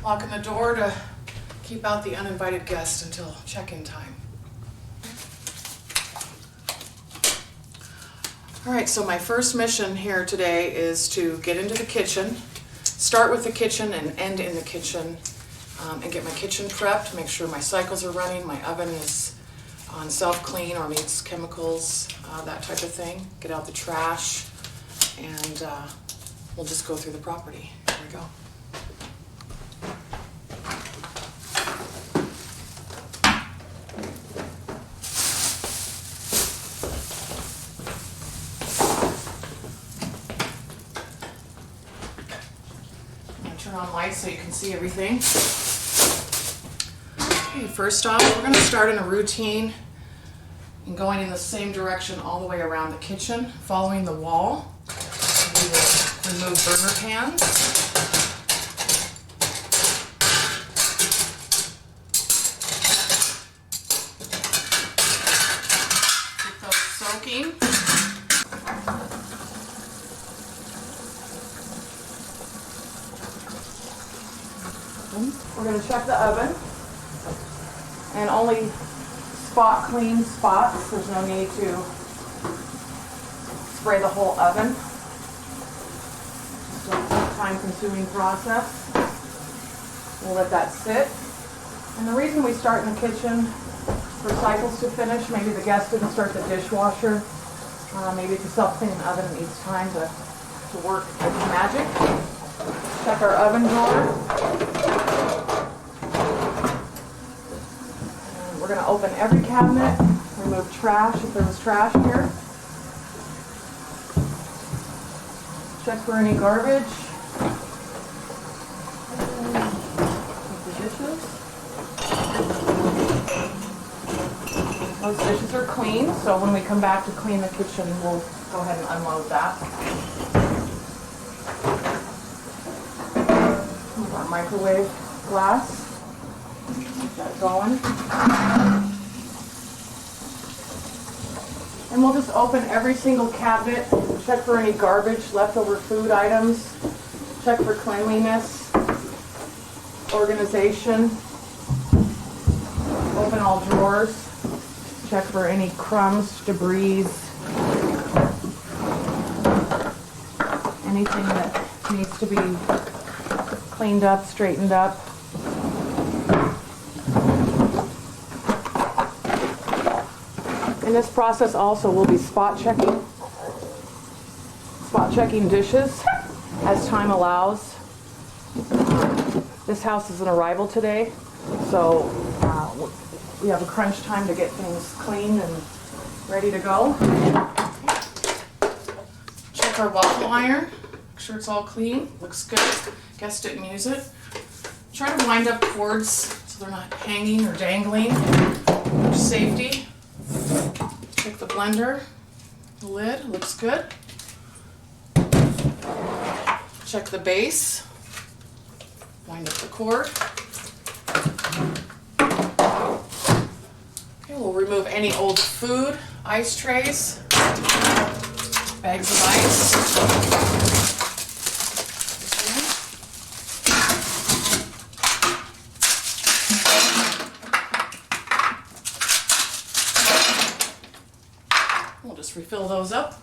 Locking the door to keep out the uninvited guest until check-in time. All right, so my first mission here today is to get into the kitchen, start with the kitchen and end in the kitchen, and get my kitchen prepped, make sure my cycles are running, my oven is on self-clean or needs chemicals, that type of thing. Get out the trash, and we'll just go through the property. Here we go. Turn on lights so you can see everything. Okay, first off, we're going to start in a routine and going in the same direction all the way around the kitchen, following the wall. We will remove burner pans. Keep those soaking. We're going to check the oven and only spot clean spots. There's no need to spray the whole oven. Just a time-consuming process. We'll let that sit. And the reason we start in the kitchen for cycles to finish, maybe the guest didn't start the dishwasher, maybe it's a self-cleaning oven needs time to work its magic. Check our oven drawer. We're going to open every cabinet, remove trash if there was trash here. Check for any garbage. Take the dishes. Those dishes are clean, so when we come back to clean the kitchen, we'll go ahead and unload that. Move our microwave glass. Keep that going. And we'll just open every single cabinet, check for any garbage, leftover food items, check for cleanliness, organization, open all drawers, check for any crumbs, debris, anything that needs to be cleaned up, straightened up. In this process also we'll be spot checking dishes as time allows. This house is an arrival today, so we have a crunch time to get things clean and ready to go. Check our waffle iron, make sure it's all clean, looks good. Guest didn't use it. Try to wind up cords so they're not hanging or dangling for safety. Check the blender, the lid, looks good. Check the base, wind up the cord. Okay, we'll remove any old food, ice trays, bags of ice. Refill those up.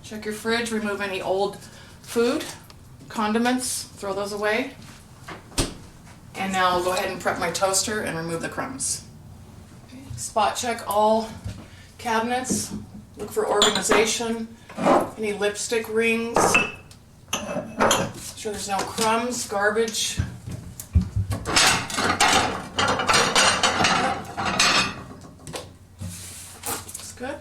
Check your fridge, remove any old food, condiments, throw those away. And now I'll go ahead and prep my toaster and remove the crumbs. Okay. Spot check all cabinets, look for organization, any lipstick rings, make sure there's no crumbs, garbage. Good.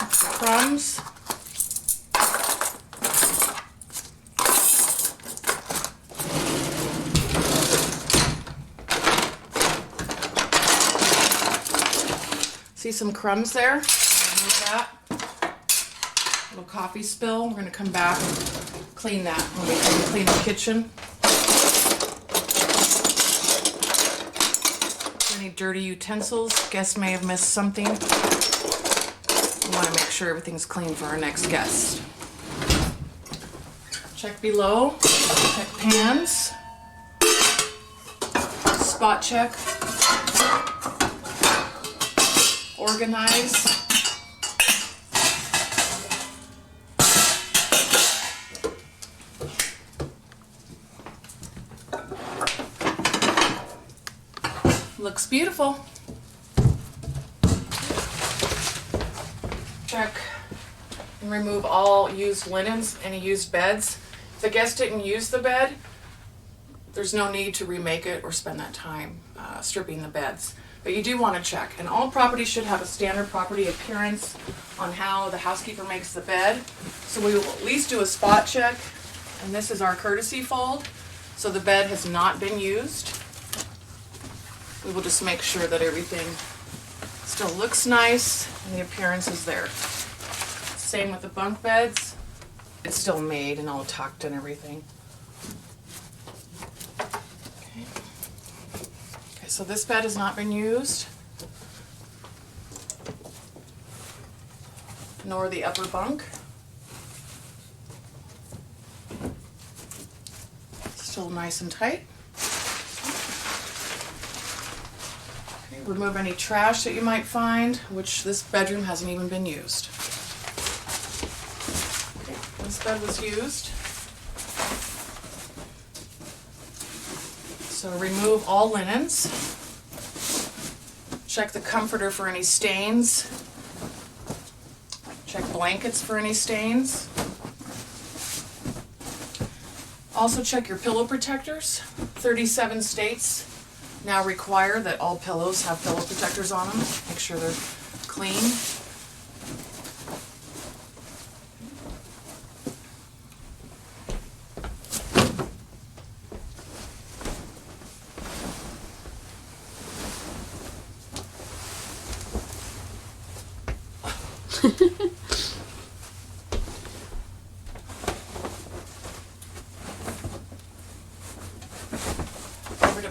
Crumbs. See some crumbs there? Remove that. Little coffee spill. We're going to come back and clean that when we come clean the kitchen. Any dirty utensils? Guests may have missed something. We want to make sure everything's clean for our next guest. Check below, check pans, spot check, organize. Looks beautiful. Check and remove all used linens, any used beds. If the guest didn't use the bed, there's no need to remake it or spend that time stripping the beds. But you do want to check. And all properties should have a standard property appearance on how the housekeeper makes the bed. So we will at least do a spot check. And this is our courtesy fold. So the bed has not been used. We will just make sure that everything still looks nice and the appearance is there. Same with the bunk beds. It's still made and all tucked and everything. Okay, so this bed has not been used, nor the upper bunk. Still nice and tight. Remove any trash that you might find, which this bedroom hasn't even been used. Okay, this bed was used. So remove all linens. Check the comforter for any stains. Check blankets for any stains. Also check your pillow protectors. 37 states now require that all pillows have pillow protectors on them. Make sure they're clean.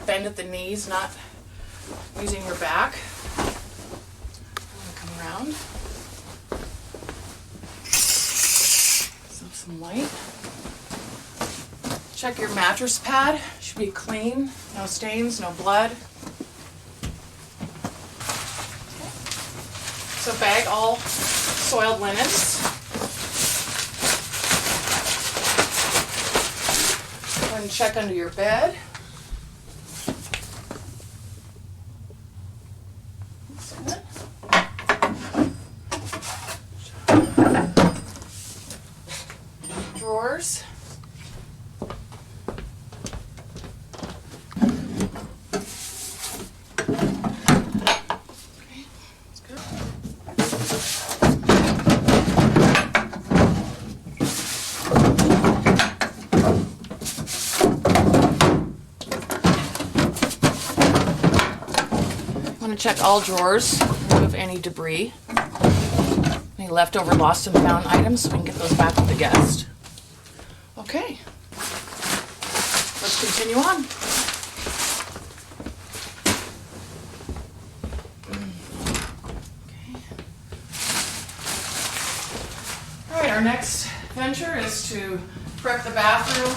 Bend at the knees, not using your back. I'm going to come around. So some light. Check your mattress pad. Should be clean. No stains, no blood. So bag all soiled linens. Go ahead and check under your bed. Drawers. Okay, that's good. I'm going to check all drawers, remove any debris, any leftover lost and found items so we can get those back to the guest. Okay, let's continue on. Okay. All right, our next venture is to prep the bathroom,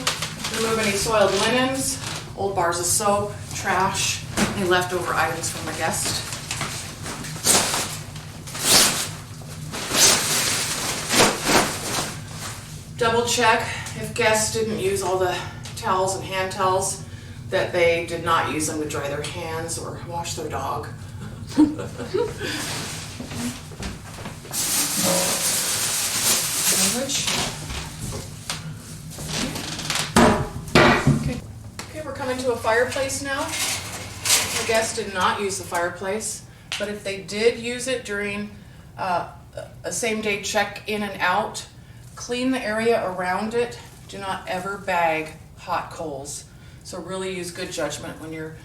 remove any soiled linens, old bars of soap, trash, any leftover items from the guest. Double check if guests didn't use all the towels and hand towels, that they did not use them to dry their hands or wash their dog. Okay, we're coming to a fireplace now. The guests did not use the fireplace, but if they did use it during a same-day check-in and out, clean the area around it. Do not ever bag hot coals. So really use good judgment when you're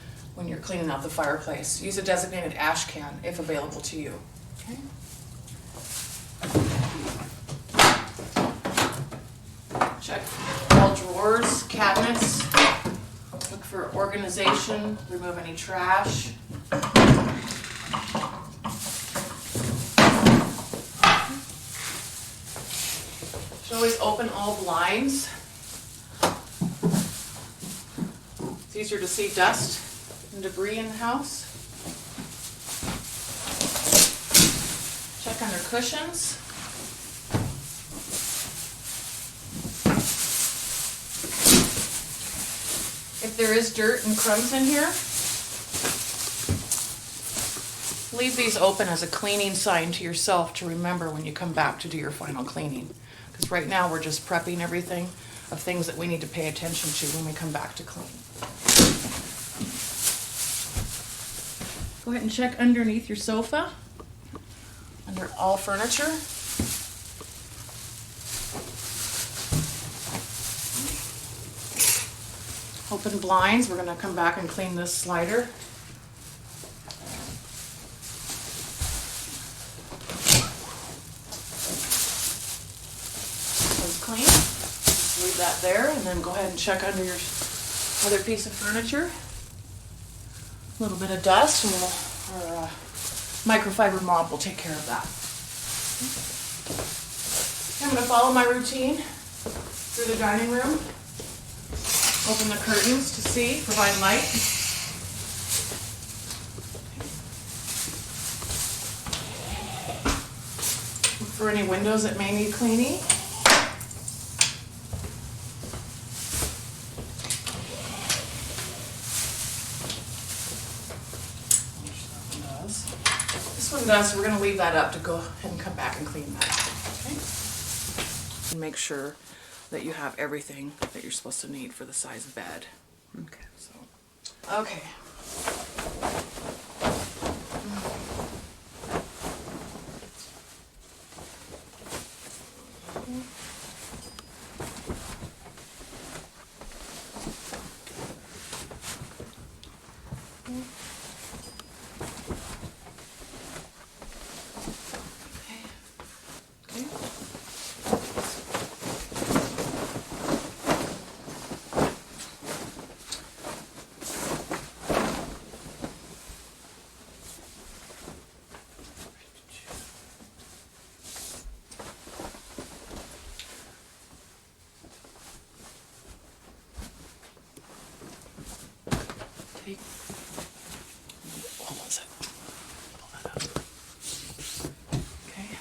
cleaning out the fireplace. Use a designated ash can if available to you. Okay. Check all drawers, cabinets. Look for organization. Remove any trash. always open all blinds. It's easier to see dust and debris in the house. Check under cushions. If there is dirt and crumbs in here, leave these open as a cleaning sign to yourself to remember when you come back to do your final cleaning. Because right now we're just prepping everything of things that we need to pay attention to when we come back to clean. Go ahead and check underneath your sofa, under all furniture. Open blinds. We're going to come back and clean this slider. It's clean. Just leave that there, and then go ahead and check under your other piece of furniture. A little bit of dust, and our microfiber mop will take care of that. I'm going to follow my routine through the dining room. Open the curtains to see, provide light. Look for any windows that may need cleaning. This one does, so we're going to leave that up to go ahead and come back and clean that. Okay? And make sure that you have everything that you're supposed to need for the size bed. Okay. So, okay. Hold on a sec. Pull that out. Okay.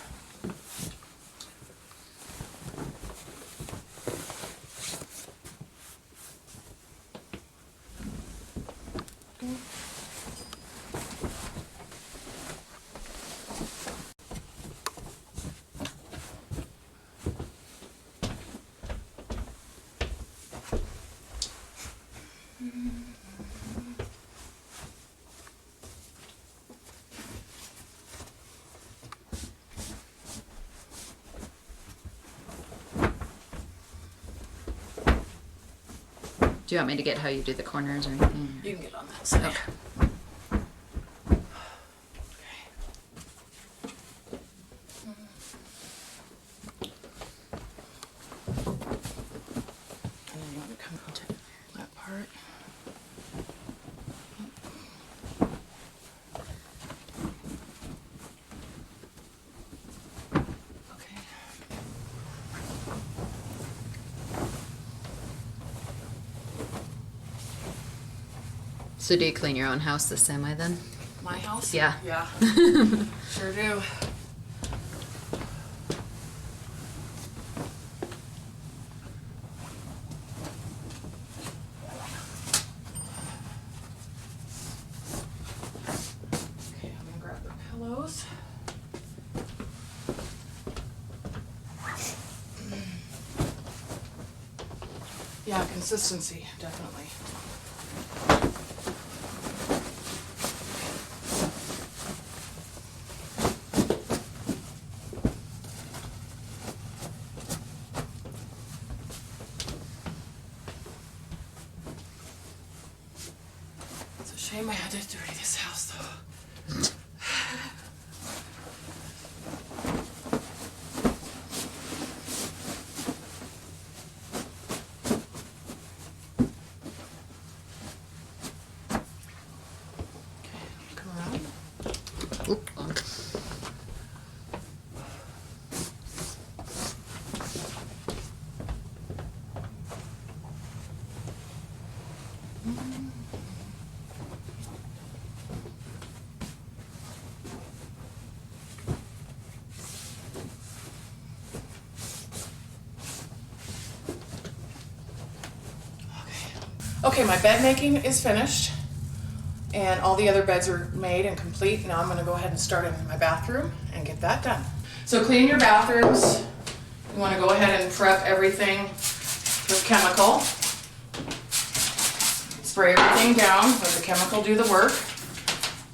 Do you want me to get how you do the corners or anything? You can get on that side. Okay. And then you want to come into that part. Okay. So do you clean your own house the same way then? My house? Yeah. Yeah. Sure do. Okay, I'm gonna grab the pillows. Yeah, consistency, definitely. It's a shame I had to dirty this house though. Okay, come around. Oop. Okay, my bed making is finished and all the other beds are made and complete. Now I'm gonna go ahead and start in my bathroom and get that done. So cleaning your bathrooms, you wanna go ahead and prep everything with chemical. Spray everything down, let the chemical do the work.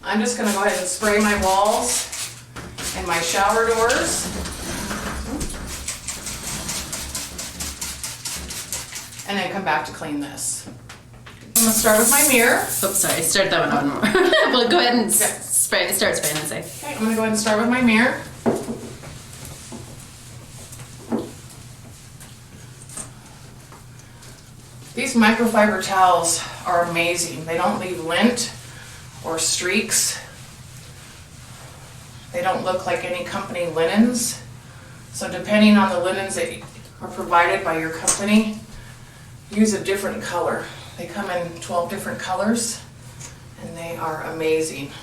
I'm just gonna go ahead and spray my walls and my shower doors. And then come back to clean this. I'm gonna start with my mirror. Oops, sorry, start that one on more. Well, go ahead and start spraying and say. Okay, I'm gonna go ahead and start with my mirror. These microfiber towels are amazing. They don't leave lint or streaks. They don't look like any company linens. So depending on the linens that are provided by your company, use a different color. They come in 12 different colors and they are amazing.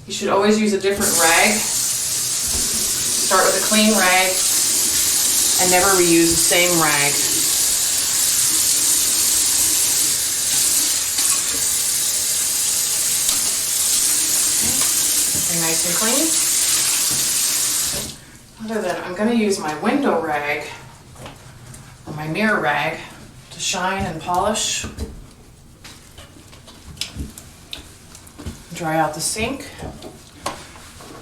You should always use a different rag. Start with a clean rag and never reuse the same rag. Okay. Nice and clean. Other than, I'm going to use my window rag or my mirror rag to shine and polish. Dry out the sink.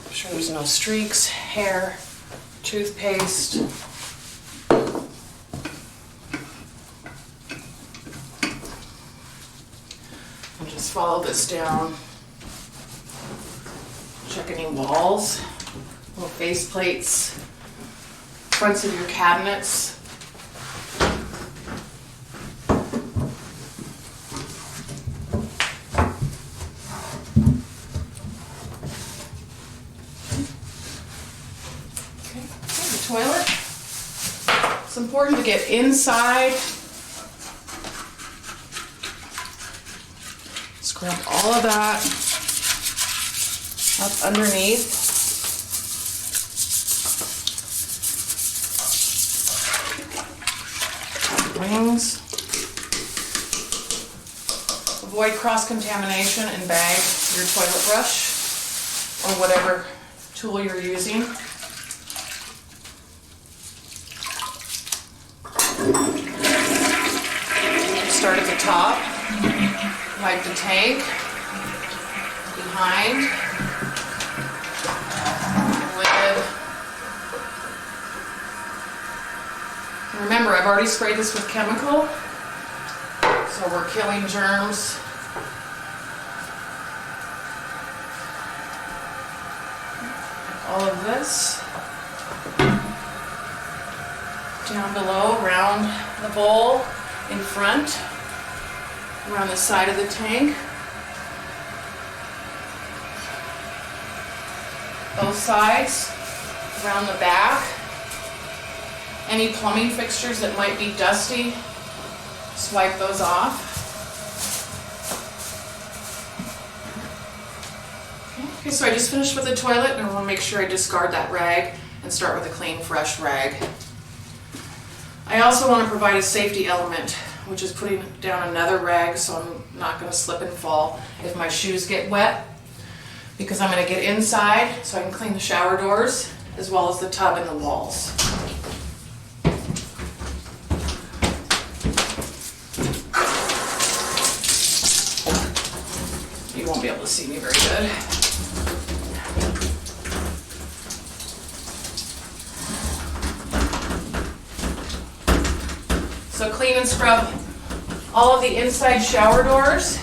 Make sure there's no streaks, hair, toothpaste. And just follow this down. Check any walls, little face plates, fronts of your cabinets. Toilet. It's important to get inside. Scrub all of that up underneath. Rings. Avoid cross-contamination and bag your toilet brush or whatever tool you're using. Start at the top, wipe the tank, behind, lid. And remember, I've already sprayed this with chemical, so we're killing germs. All of this down below, around the bowl, in front, around the side of the tank, both sides, around the back. Any plumbing fixtures that might be dusty, swipe those off. Okay, so I just finished with the toilet and I want to make sure I discard that rag and start with a clean, fresh rag. I also want to provide a safety element, which is putting down another rag so I'm not going to slip and fall if my shoes get wet, because I'm going to get inside so I can clean the shower doors as well as the tub and the walls. You won't be able to see me very good. So clean and scrub all of the inside shower doors.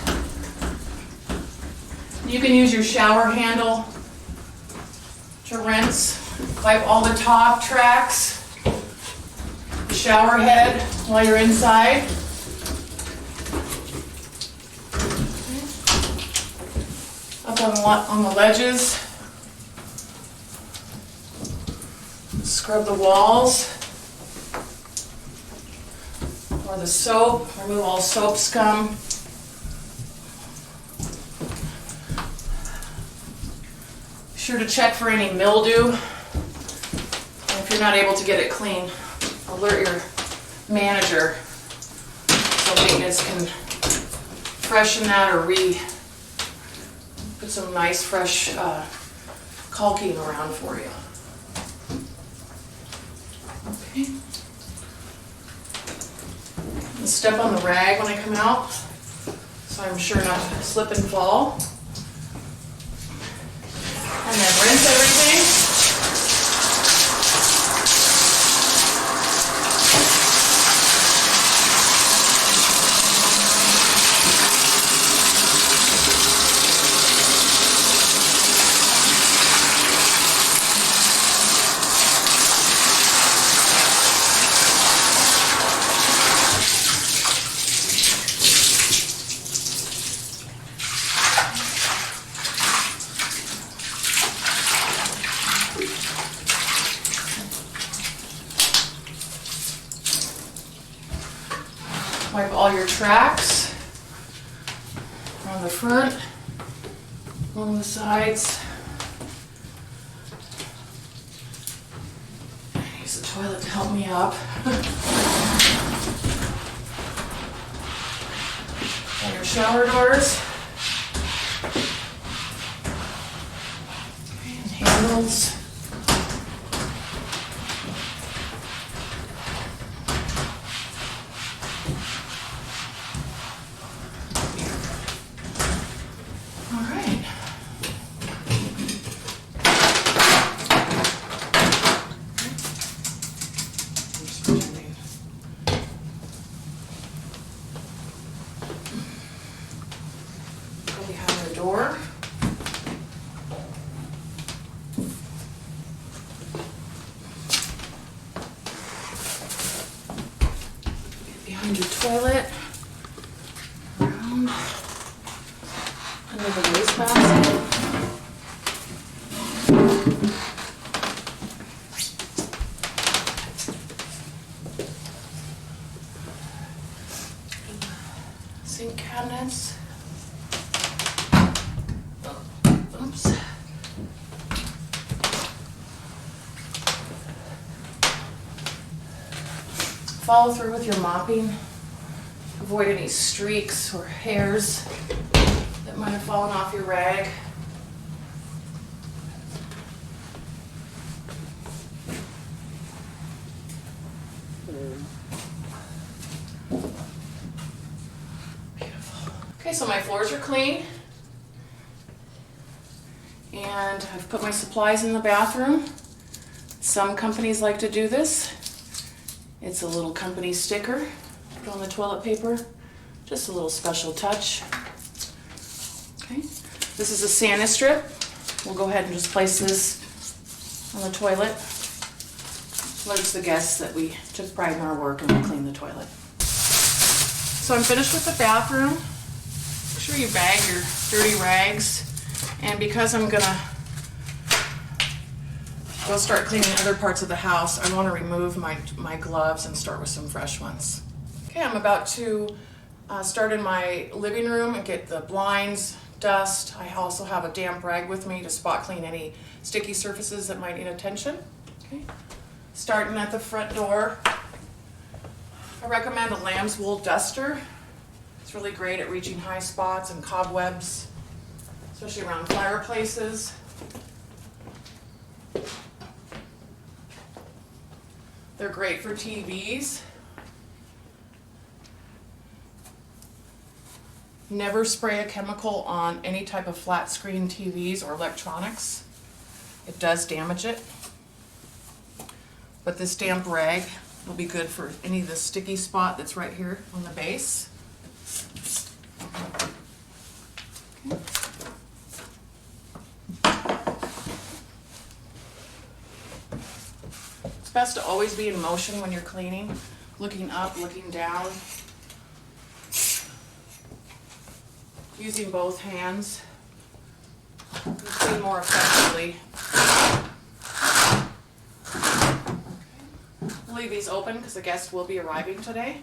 You can use your shower handle to rinse. Wipe all the top tracks, the shower head while you're inside. Up on the ledges. Scrub the walls. Or the soap, remove all soap scum. Be sure to check for any mildew. And if you're not able to get it clean, alert your manager so so maintenance can freshen that or put some nice fresh caulking around for you. Okay. And step on the rag when I come out, so I'm sure not to slip and fall. And then rinse everything. Wipe all your tracks on the front, along the sides. Use the toilet to help me up. And your shower doors. And handles. Behind the door. Get behind your toilet. Around. Under the wastebasket. Sink cabinets. Oops. Follow through with your mopping. Avoid any streaks or hairs that might have fallen off your rag. Beautiful. Okay, so my floors are clean. And I've put my supplies in the bathroom. Some companies like to do this. It's a little company sticker, put on the toilet paper. Just a little special touch. Okay, this is a Santa strip. We'll go ahead and just place this on the toilet. Alerts the guests that we took pride in our work and we cleaned the toilet. So I'm finished with the bathroom. Make sure you bag your dirty rags. And because I'm gonna go start cleaning other parts of the house, I want to remove my gloves and start with some fresh ones. Okay, I'm about to start in my living room and get the blinds, dust. I also have a damp rag with me to spot clean any sticky surfaces that might need attention. Okay, starting at the front door, I recommend a lamb's wool duster. It's really great at reaching high spots and cobwebs, especially around fireplaces. They're great for TVs. Never spray a chemical on any type of flat screen TVs or electronics. It does damage it. But this damp rag will be good for any of the sticky spot that's right here on the base. Okay. It's best to always be in motion when you're cleaning, looking up, looking down, using both hands. You clean more effectively. We'll leave these open because the guests will be arriving today.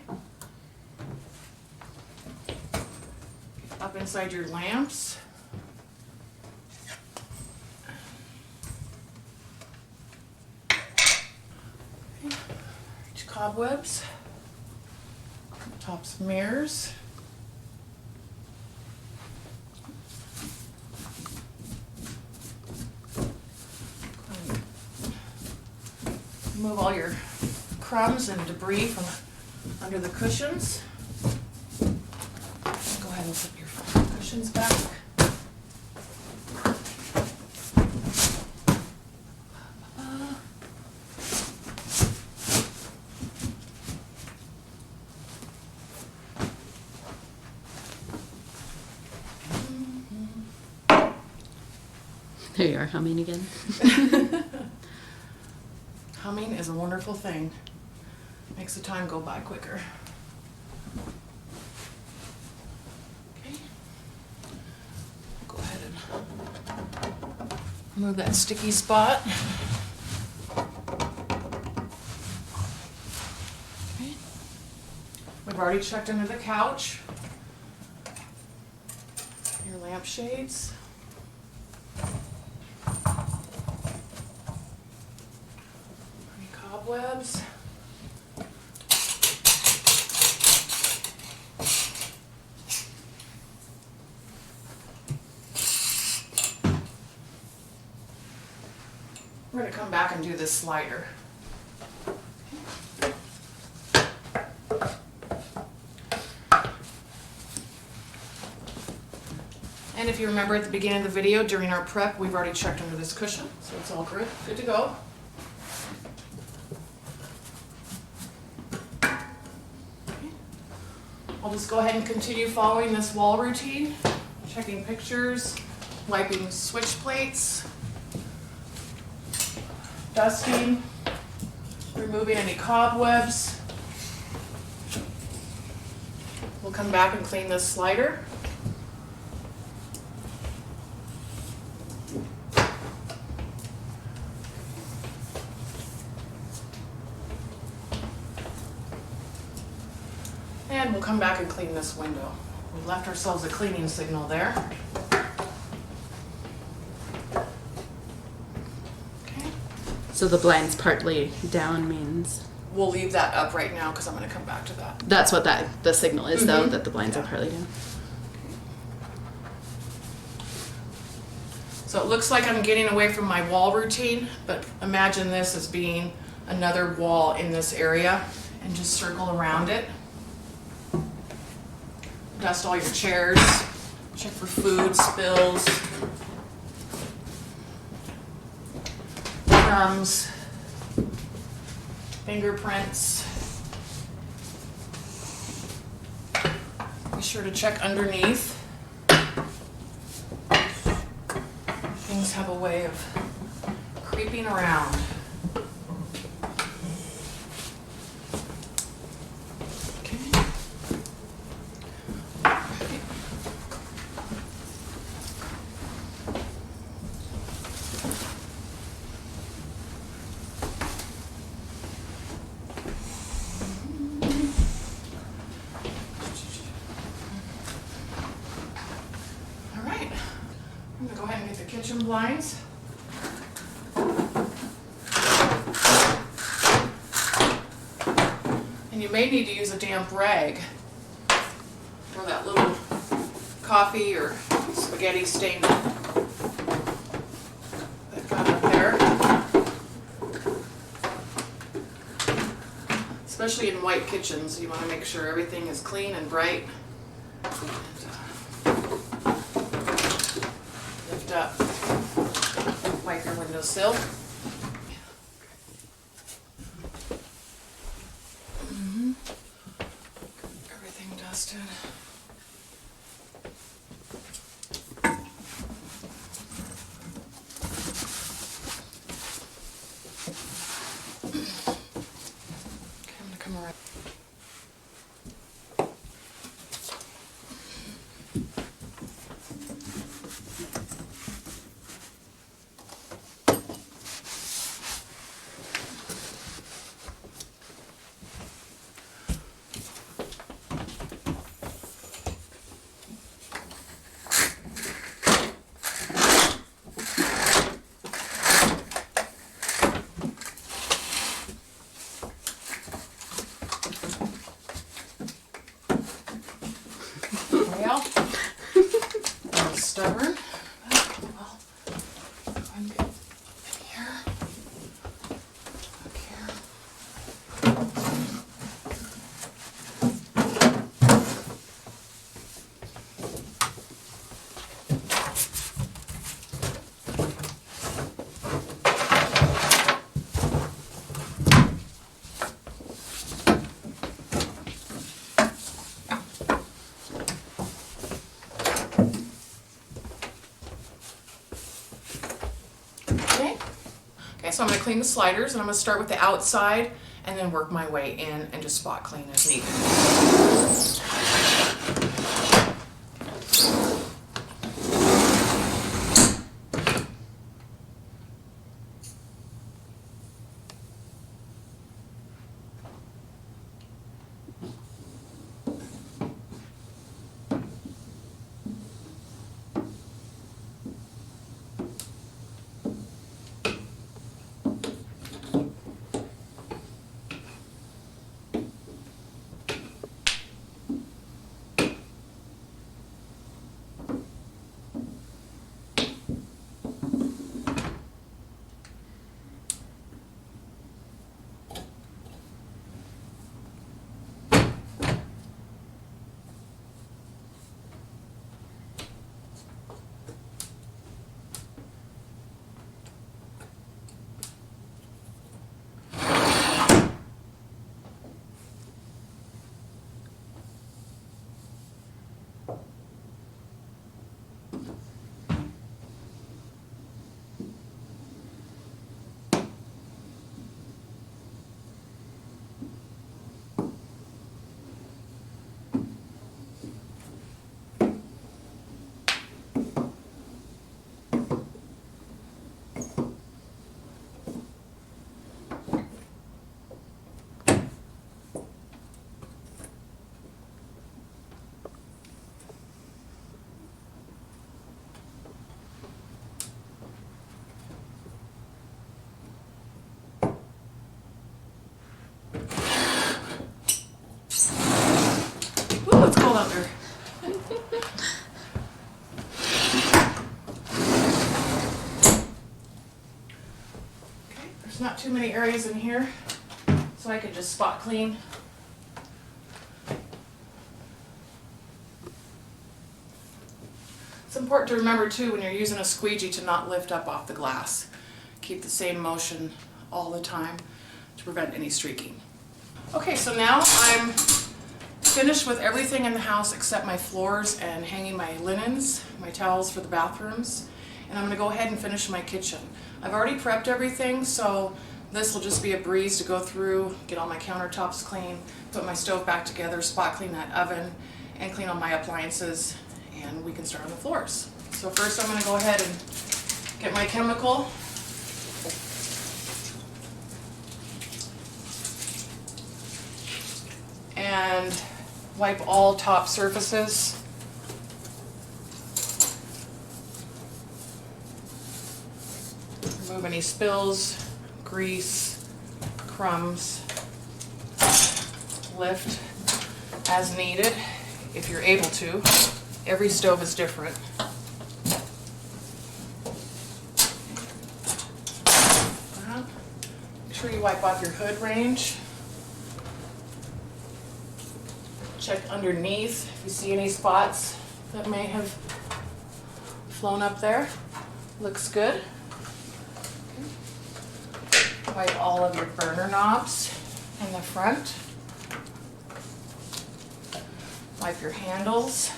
Up inside your lamps. Cobwebs. Tops mirrors. Remove all your crumbs and debris from under the cushions. Go ahead and put your cushions back. There you are, humming again. Humming is a wonderful thing. Makes the time go by quicker. Okay. Go ahead and remove that sticky spot. Okay. We've already checked under the couch. Your lampshades. Cobwebs. We're going to come back and do this slider. And if you remember at the beginning of the video, during our prep, we've already checked under this cushion, so it's all good to go. I'll just go ahead and continue following this wall routine, checking pictures, wiping switch plates, dusting, removing any cobwebs. We'll come back and clean this slider. And we'll come back and clean this window. We left ourselves a cleaning signal there. Okay. So the blinds partly down means? We'll leave that up right now because I'm going to come back to that. That's what the signal is, though, that the blinds Yeah. are partly down. So it looks like I'm getting away from my wall routine, but imagine this as being another wall in this area and just circle around it. Dust all your chairs, check for food spills, crumbs, fingerprints. Be sure to check underneath. Things have a way of creeping around. I'm gonna go ahead and get the kitchen blinds. And you may need to use a damp rag for that little coffee or spaghetti stain that got up there. Especially in white kitchens, you want to make sure everything is clean and bright. Lift up, wipe your windowsill. Everything dusted. Okay, I'm gonna come around. Okay. Okay, so I'm going to clean the sliders, and I'm going to start with the outside and then work my way in and just spot clean as needed. Ooh, it's cold out there. Okay, there's not too many areas in here, so I can just spot clean. It's important to remember too when you're using a squeegee to not lift up off the glass. Keep the same motion all the time to prevent any streaking. Okay, so now I'm finished with everything in the house except my floors and hanging my linens, my towels for the bathrooms. And I'm going to go ahead and finish my kitchen. I've already prepped everything, so this will just be a breeze to go through, get all my countertops clean, put my stove back together, spot clean that oven, and clean all my appliances, and we can start on the floors. So first I'm going to go ahead and get my chemical. And wipe all top surfaces. Remove any spills, grease, crumbs. Lift as needed if you're able to. Every stove is different. Make sure you wipe off your hood range. Check underneath if you see any spots that may have flown up there. Looks good. Okay. Wipe all of your burner knobs in the front. Wipe your handles.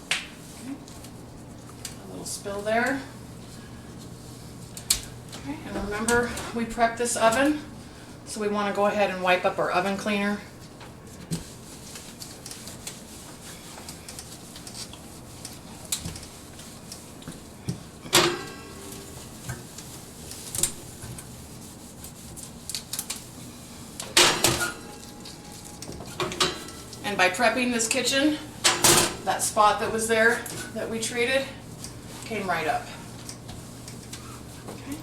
Okay. A little spill there. Okay. And remember, we prepped this oven, so we want to go ahead and wipe up our oven cleaner. And by prepping this kitchen, that spot that was there that we treated came right up. Okay.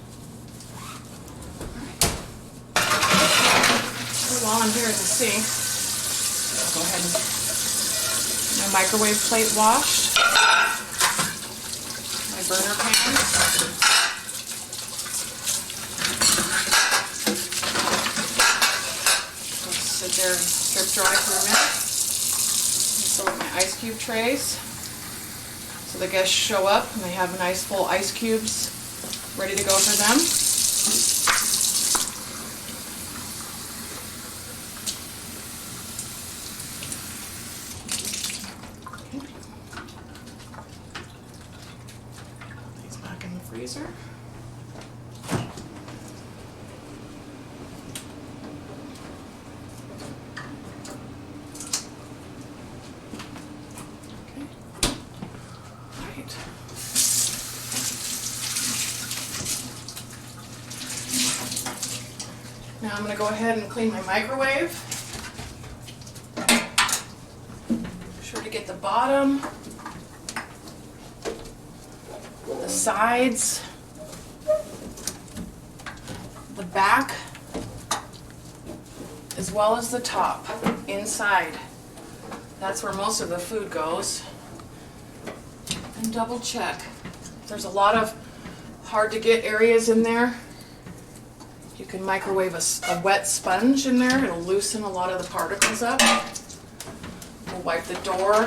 So while I'm here at the sink, I'll go ahead and get my microwave plate washed, my burner pans. Sit there and strip dry for a minute. So with my ice cube trays, so the guests show up and they have nice full ice cubes ready to go for them. Okay. Put these back in the freezer. Now I'm going to go ahead and clean my microwave. Be sure to get the bottom, the sides, the back, as well as the top, inside. That's where most of the food goes. And double check. There's a lot of hard to get areas in there. You can microwave a wet sponge in there. It'll loosen a lot of the particles up. We'll wipe the door,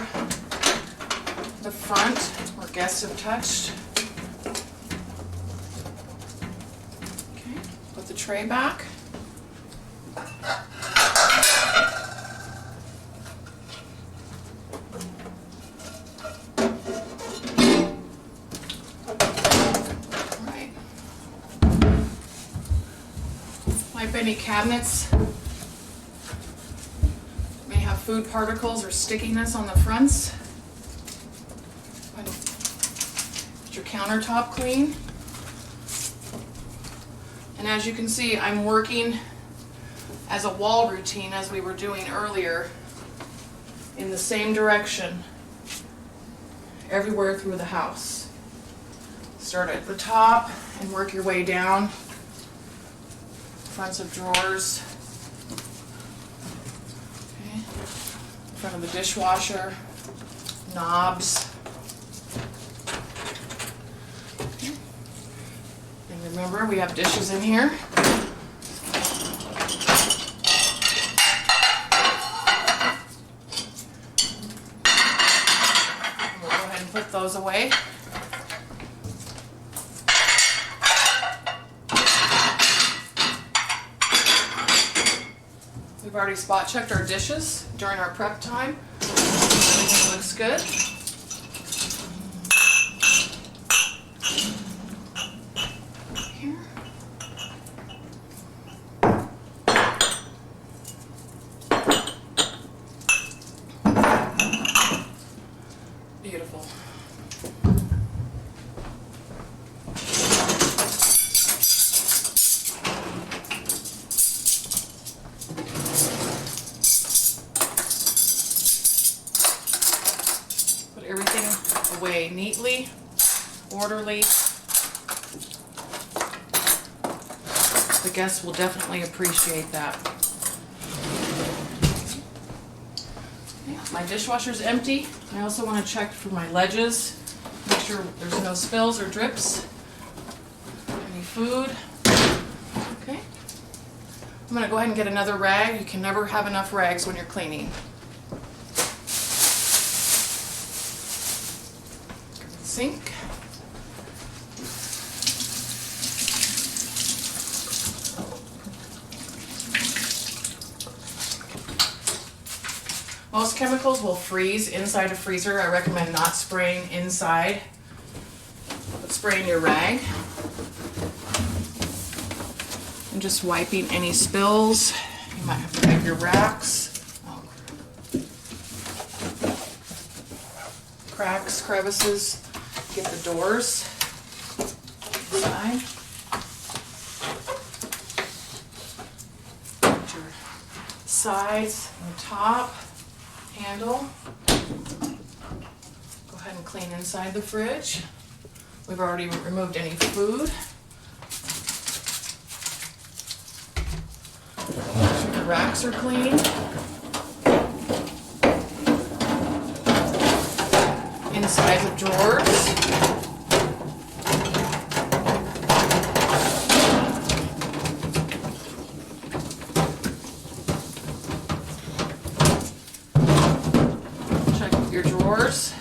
the front where guests have touched. Okay, put the tray back. Wipe any cabinets may have food particles or stickiness on the fronts. Get your countertop clean. And as you can see, I'm working as a wall routine as we were doing earlier in the same direction everywhere through the house. Start at the top and work your way down. Fronts of drawers, okay. Front of the dishwasher, knobs. Okay. And remember, we have dishes in here. And we'll go ahead and put those away. We've already spot checked our dishes during our prep time. Everything looks good. Here. Beautiful. Everything away neatly, orderly. The guests will definitely appreciate that. Yeah, my dishwasher's empty. I also want to check for my ledges, make sure there's no spills or drips. Any food. Okay. I'm going to go ahead and get another rag. You can never have enough rags when you're cleaning. Sink. Most chemicals will freeze inside a freezer. I recommend not spraying inside, but spraying your rag. And just wiping any spills. You might have to wipe your racks. Cracks, crevices. Get the doors inside. Get your sides and the top handle. Go ahead and clean inside the fridge. We've already removed any food. Make sure the racks are clean. Inside the drawers. Check your drawers.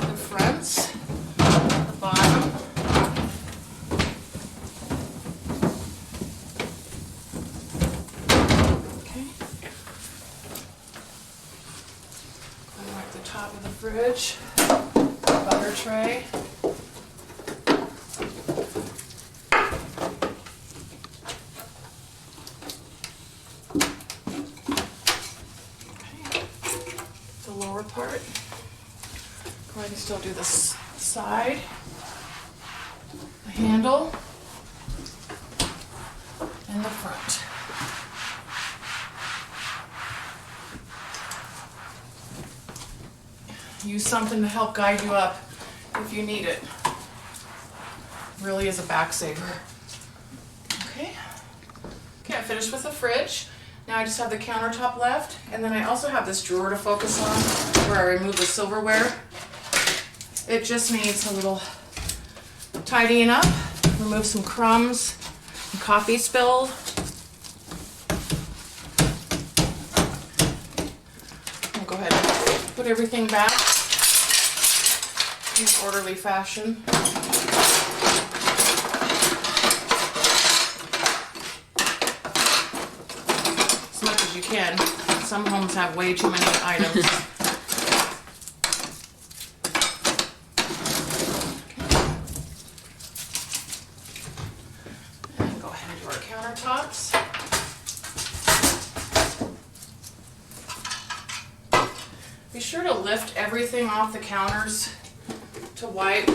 The fronts, the bottom. Top of the fridge, butter tray. Okay. The lower part. Go ahead and still do this side, the handle, and the front. Use something to help guide you up if you need it. Really is a back saver. Okay. Okay, I finished with the fridge. Now I just have the countertop left, and then I also have this drawer to focus on where I remove the silverware. It just needs a little tidying up. Remove some crumbs and coffee spill. I'll go ahead and put everything back in an orderly fashion. As much as you can. Some homes have way too many items. And go ahead and do our countertops. Be sure to lift everything off the counters to wipe.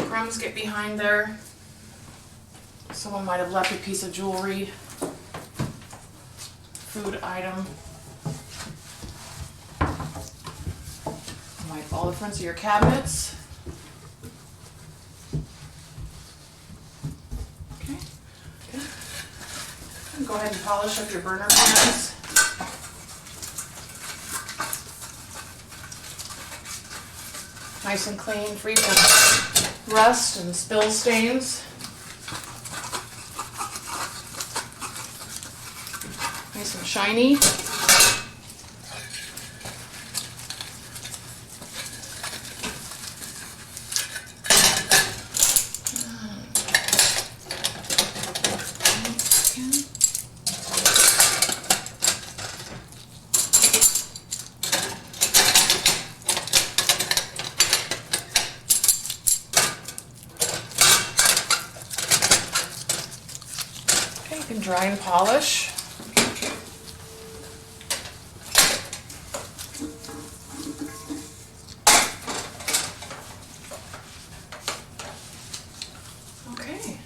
Crumbs get behind there. Someone might have left a piece of jewelry, food item. Wipe all the fronts of your cabinets. Okay. Good. And go ahead and polish up your burner pans. Nice and clean, free from rust and spill stains. Nice and shiny. Okay, you can dry and polish. Okay.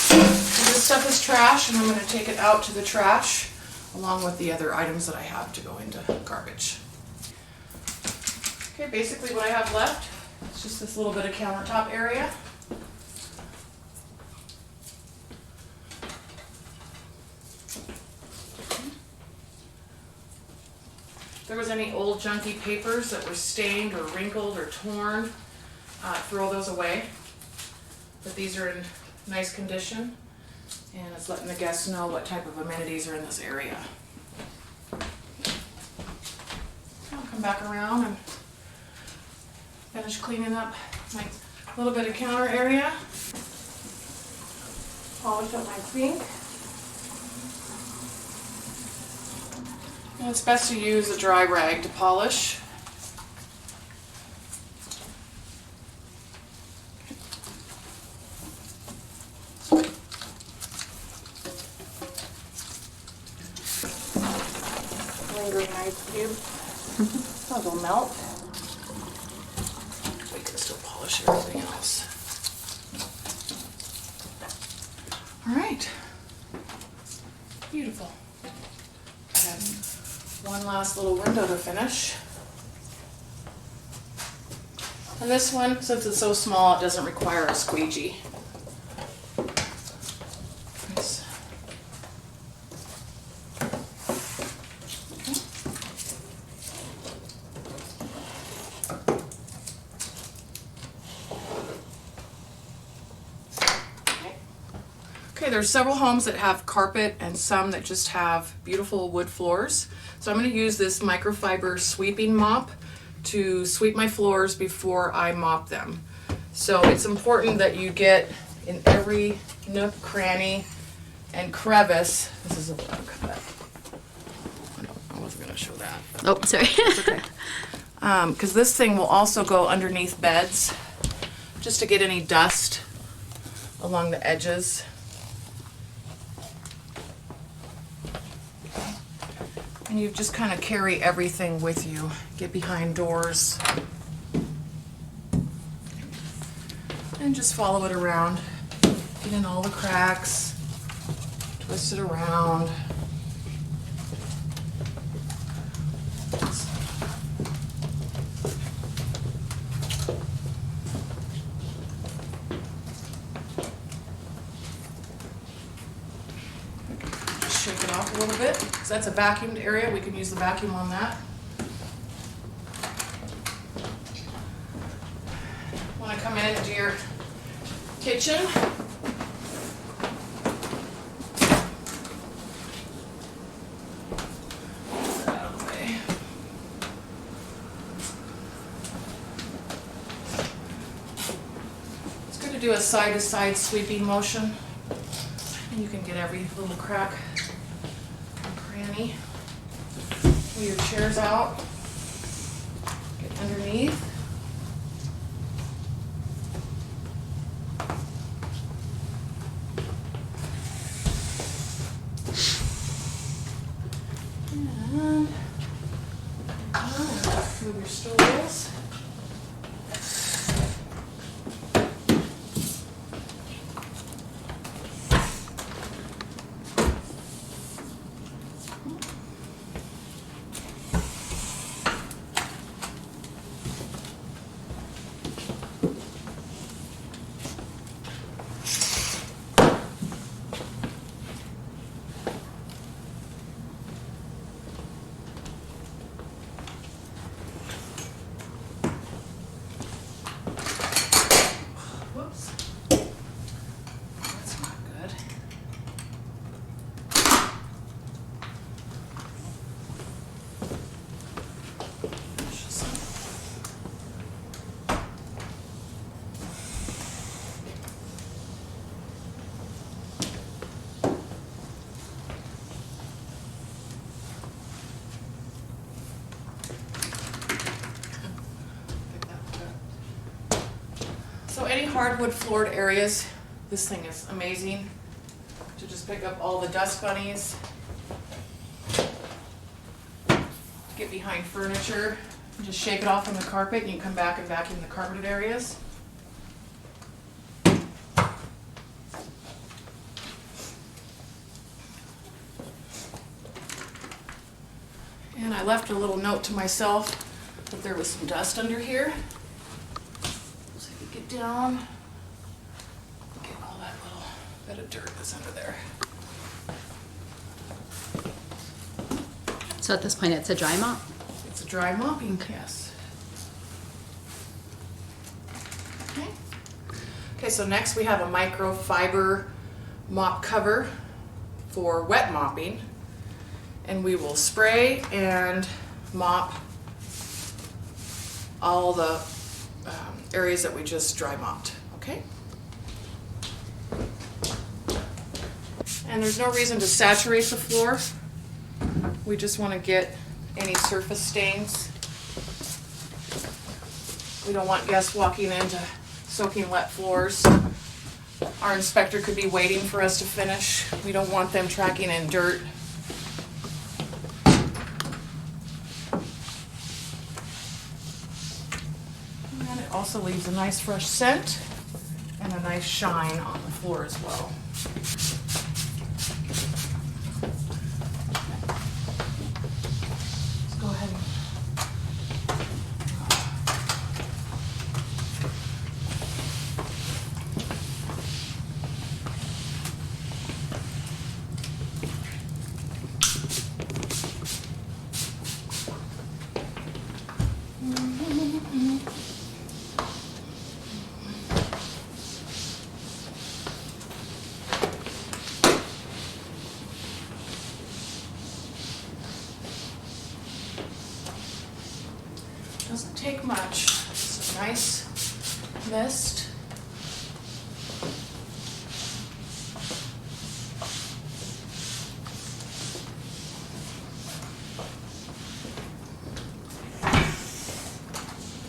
So this stuff is trash, and I'm going to take it out to the trash along with the other items that I have to go into garbage. Okay, basically what I have left is just this little bit of countertop area. If there was any old junky papers that were stained or wrinkled or torn, throw those away. But these are in nice condition, and it's letting the guests know what type of amenities are in this area. I'll come back around and finish cleaning up my little bit of counter area. Polish up my sink. And it's best to use a dry rag to polish. Lingering ice cube. Those will melt. We can still polish everything else. All right. Beautiful. One last little window to finish. And this one, since it's so small, it doesn't require a squeegee. Nice. Okay, there's several homes that have carpet and some that just have beautiful wood floors. So I'm going to use this microfiber sweeping mop to sweep my floors before I mop them. So it's important that you get in every nook, cranny, and crevice. This is a little cut. I wasn't going to show that. Oh, sorry. It's okay. Because this thing will also go underneath beds just to get any dust along the edges. And you just kind of carry everything with you. Get behind doors. And just follow it around. Get in all the cracks. Twist it around. Just shake it off a little bit. So that's a vacuumed area. We can use the vacuum on that. Want to come in and do your kitchen. Do a side-to-side sweeping motion, and you can get every little crack and cranny. Pull your chairs out, get underneath. And move your stools. So any hardwood floored areas, this thing is amazing to just pick up all the dust bunnies, get behind furniture, and just shake it off on the carpet, and you can come back and vacuum the carpeted areas. And I left a little note to myself that there was some dust under here. So you get down, get all that little bit of dirt that's under there. So at this point, it's a dry mop? It's a dry mopping, yes. Okay. Okay, so next we have a microfiber mop cover for wet mopping. And we will spray and mop all the areas that we just dry mopped, okay? And there's no reason to saturate the floor. We just want to get any surface stains. We don't want guests walking into soaking wet floors. Our inspector could be waiting for us to finish. We don't want them tracking in dirt. And it also leaves a nice fresh scent and a nice shine on the floor as well. Let's go ahead and doesn't take much. It's a nice mist.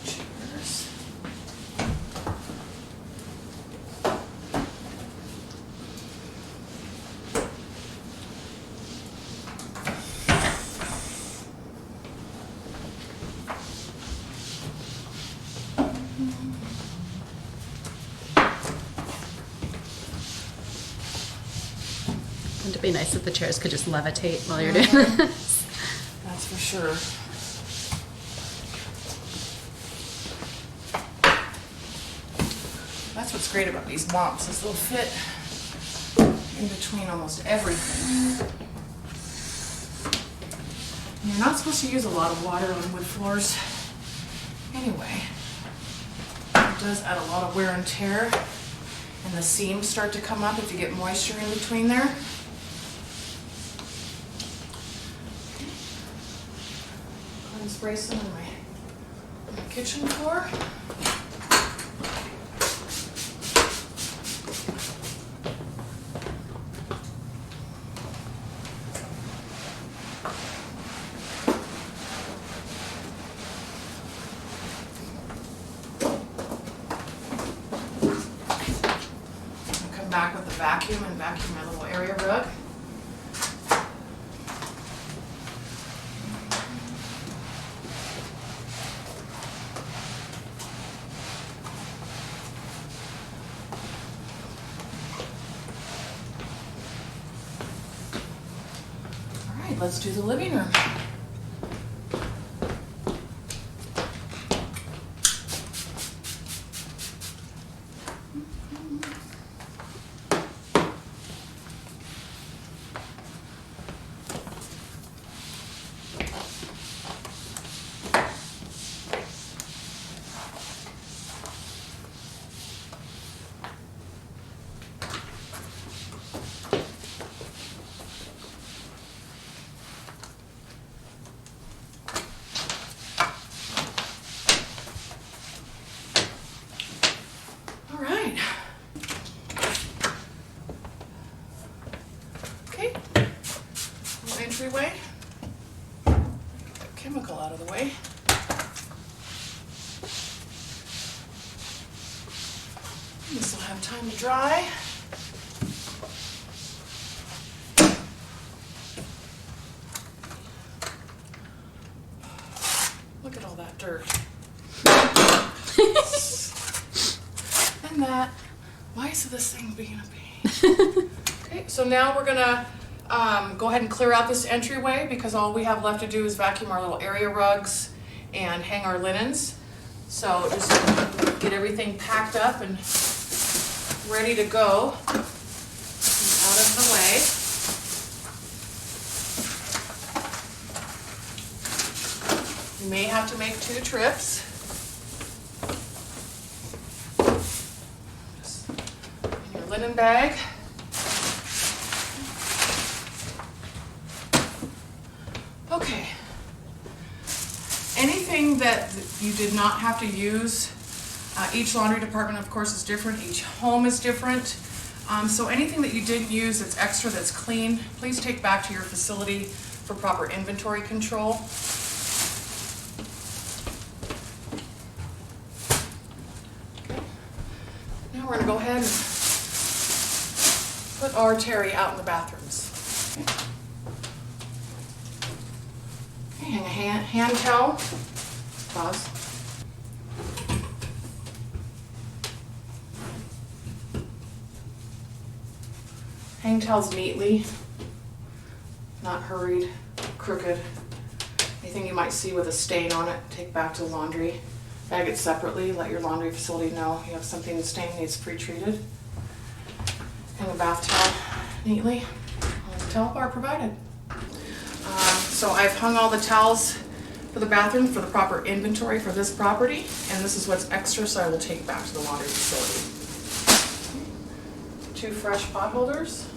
Cheers. Wouldn't it be nice if the chairs could just levitate while you're doing this? That's for sure. That's what's great about these mops, is they'll fit in between almost everything. And you're not supposed to use a lot of water on wood floors anyway. It does add a lot of wear and tear, and the seams start to come up if you get moisture in between there. Go ahead and spray some on my kitchen floor. Back with the vacuum and vacuum my little area rug. All right, let's do the living room. Entryway. Get the chemical out of the way. This will have time to dry. Look at all that dirt. And that. Why is this thing being a pain? Okay, so now we're gonna go ahead and clear out this entryway, because all we have left to do is vacuum our little area rugs and hang our linens. So just get everything packed up and ready to go and out of the way. You may have to make 2 trips. Just in your linen bag. Okay, anything that you did not have to use, each laundry department of course is different, each home is different, so anything that you didn't use that's extra, that's clean, please take back to your facility for proper inventory control. Okay. Now we're going to go ahead and put our Terry out in the bathrooms. Okay. Hang a hand towel. Pause. Hang towels neatly, not hurried, crooked. Anything you might see with a stain on it, take back to the laundry. Bag it separately, let your laundry facility know you have something the stain needs pre-treated. Hang a bath towel neatly. All the towel bar provided. So I've hung all the towels for the bathroom for the proper inventory for this property, and this is what's extra, so I will take back to the laundry facility. 2 fresh pot holders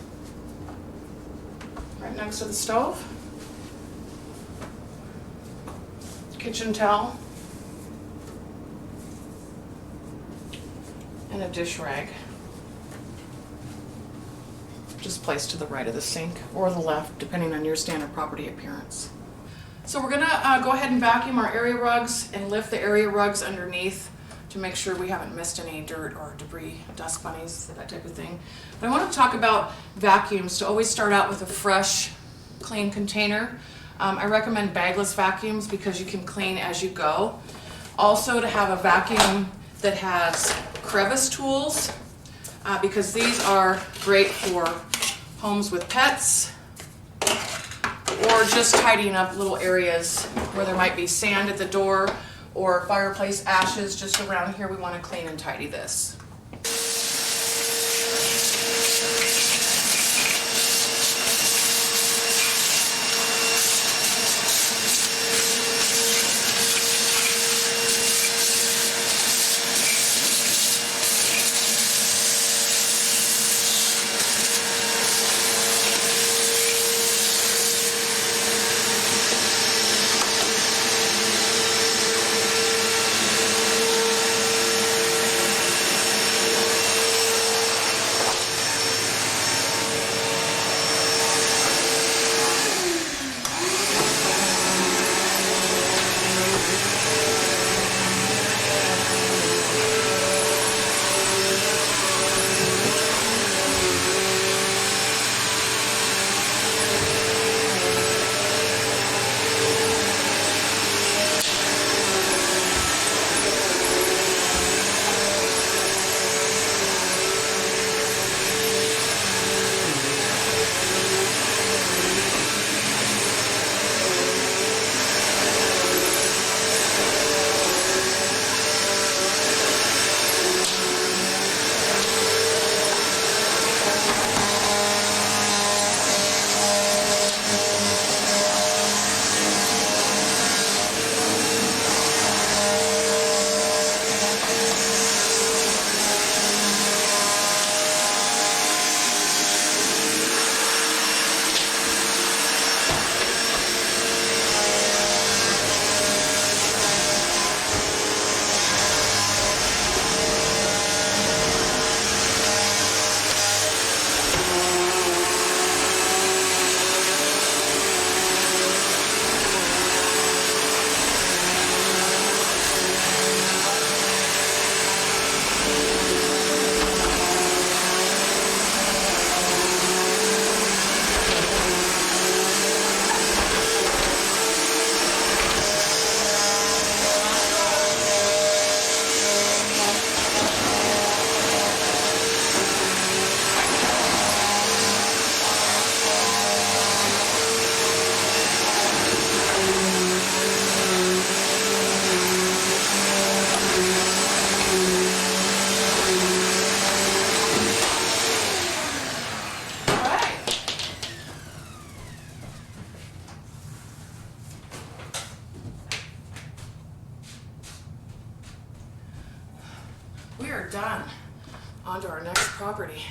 right next to the stove. Kitchen towel. And a dish rag. Just placed to the right of the sink or the left, depending on your standard property appearance. So we're gonna go ahead and vacuum our area rugs and lift the area rugs underneath to make sure we haven't missed any dirt or debris, dust bunnies, that type of thing. But I want to talk about vacuums, to always start out with a fresh, clean container. I recommend bagless vacuums because you can clean as you go. Also to have a vacuum that has crevice tools, because these are great for homes with pets, or just tidying up little areas where there might be sand at the door or fireplace ashes just around here. We want to clean and tidy this. We are done. On to our next property.